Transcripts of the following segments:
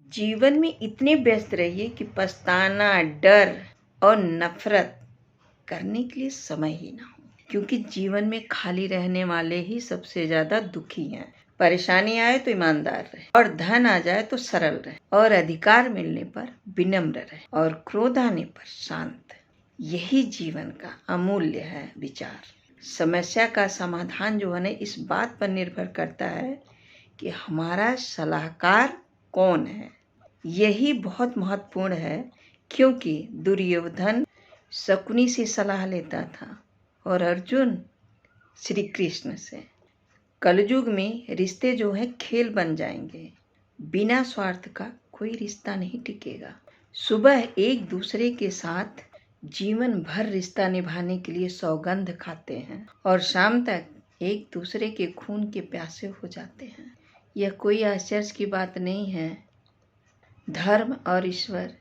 जीवन में इतने व्यस्त रहिए कि पछताना, डर और नफरत करने के लिए समय ही ना हो, क्योंकि जीवन में खाली रहने वाले ही सबसे ज्यादा दुखी हैं। परेशानी आए तो ईमानदार रहे, और धन आ जाए तो सरल रहे, और अधिकार मिलने पर विनम्र रहे, और क्रोध आने पर शांत। यही जीवन का अमूल्य है विचार। समस्या का समाधान जो है ना, इस बात पर निर्भर करता है कि हमारा सलाहकार कौन है। यही बहुत महत्वपूर्ण है, क्योंकि दुर्योधन शकुनी से सलाह लेता था और अर्जुन श्री कृष्ण से। कलयुग में रिश्ते जो है खेल बन जाएंगे। बिना स्वार्थ का कोई रिश्ता नहीं टिकेगा। सुबह एक दूसरे के साथ जीवन भर रिश्ता निभाने के लिए सौगंध खाते हैं, और शाम तक एक दूसरे के खून के प्यासे हो जाते हैं। यह कोई आश्चर्य की बात नहीं है। धर्म और ईश्वर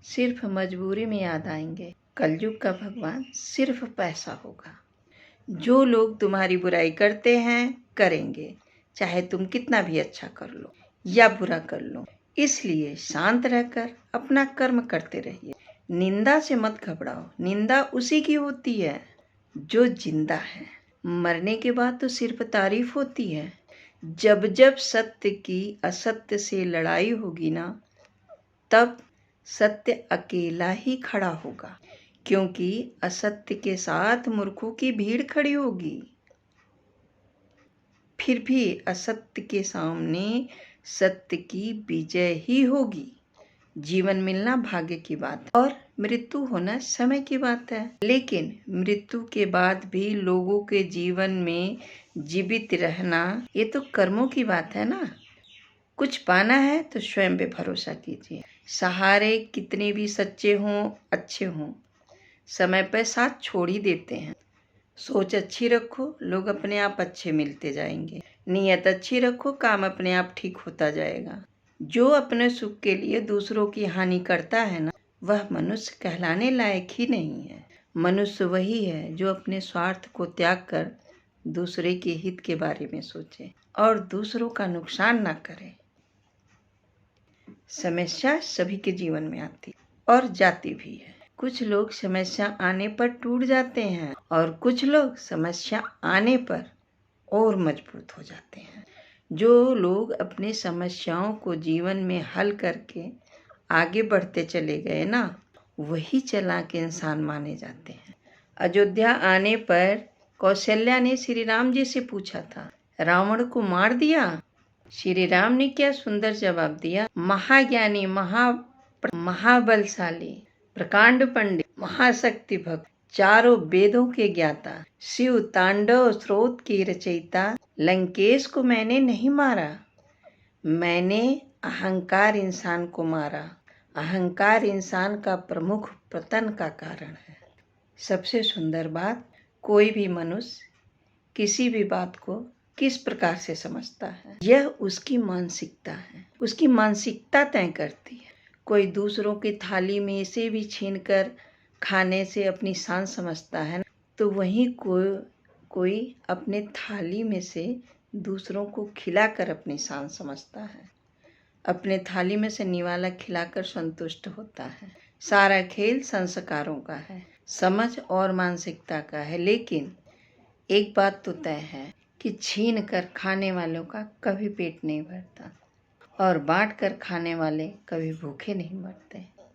सिर्फ मजबूरी में याद आएंगे। कलयुग का भगवान सिर्फ पैसा होगा। जो लोग तुम्हारी बुराई करते हैं करेंगे, चाहे तुम कितना भी अच्छा कर लो या बुरा कर लो। इसलिए शांत रहकर अपना कर्म करते रहिए। निंदा से मत घबराओ। निंदा उसी की होती है जो जिंदा है। मरने के बाद तो सिर्फ तारीफ होती है। जब जब सत्य की असत्य से लड़ाई होगी ना, तब सत्य अकेला ही खड़ा होगा, क्योंकि असत्य के साथ मूर्खों की भीड़ खड़ी होगी। फिर भी असत्य के सामने सत्य की विजय ही होगी। जीवन मिलना भाग्य की बात है, और मृत्यु होना समय की बात है। लेकिन मृत्यु के बाद भी लोगों के जीवन में जीवित रहना, ये तो कर्मों की बात है ना। कुछ पाना है तो स्वयं पे भरोसा कीजिए। सहारे कितने भी सच्चे हों, अच्छे हों, समय पर साथ छोड़ ही देते हैं। सोच अच्छी रखो, लोग अपने आप अच्छे मिलते जाएंगे। नीयत अच्छी रखो, काम अपने आप ठीक होता जाएगा। जो अपने सुख के लिए दूसरों की हानि करता है ना, वह मनुष्य कहलाने लायक ही नहीं है। मनुष्य वही है जो अपने स्वार्थ को त्याग कर दूसरे के हित के बारे में सोचे और दूसरों का नुकसान ना करे। समस्या सभी के जीवन में आती और जाती भी है। कुछ लोग समस्या आने पर टूट जाते हैं, और कुछ लोग समस्या आने पर और मजबूत हो जाते हैं। जो लोग अपनी समस्याओं को जीवन में हल करके आगे बढ़ते चले गए ना, वही चालाक इंसान माने जाते हैं। अयोध्या आने पर कौशल्या ने श्री राम जी से पूछा था, रावण को मार दिया? श्री राम ने क्या सुंदर जवाब दिया। महाज्ञानी, महाबलशाली, प्रकांड पंडित, महाशक्ति भक्त, चारों वेदों के ज्ञाता, शिव तांडव स्रोत की रचयिता, लंकेश को मैंने नहीं मारा, मैंने अहंकार इंसान को मारा। अहंकार इंसान का प्रमुख पतन का कारण है। सबसे सुंदर बात, कोई भी मनुष्य किसी भी बात को किस प्रकार से समझता है, यह उसकी मानसिकता है। उसकी मानसिकता तय करती है। कोई दूसरों की थाली में से भी छीनकर खाने से अपनी शान समझता है, तो वहीं कोई अपने थाली में से दूसरों को खिलाकर अपनी शान समझता है। अपने थाली में से निवाला खिलाकर संतुष्ट होता है। सारा खेल संस्कारों का है, समझ और मानसिकता का है। लेकिन एक बात तो तय है कि छीन कर खाने वालों का कभी पेट नहीं भरता, और बांट कर खाने वाले कभी भूखे नहीं मरते।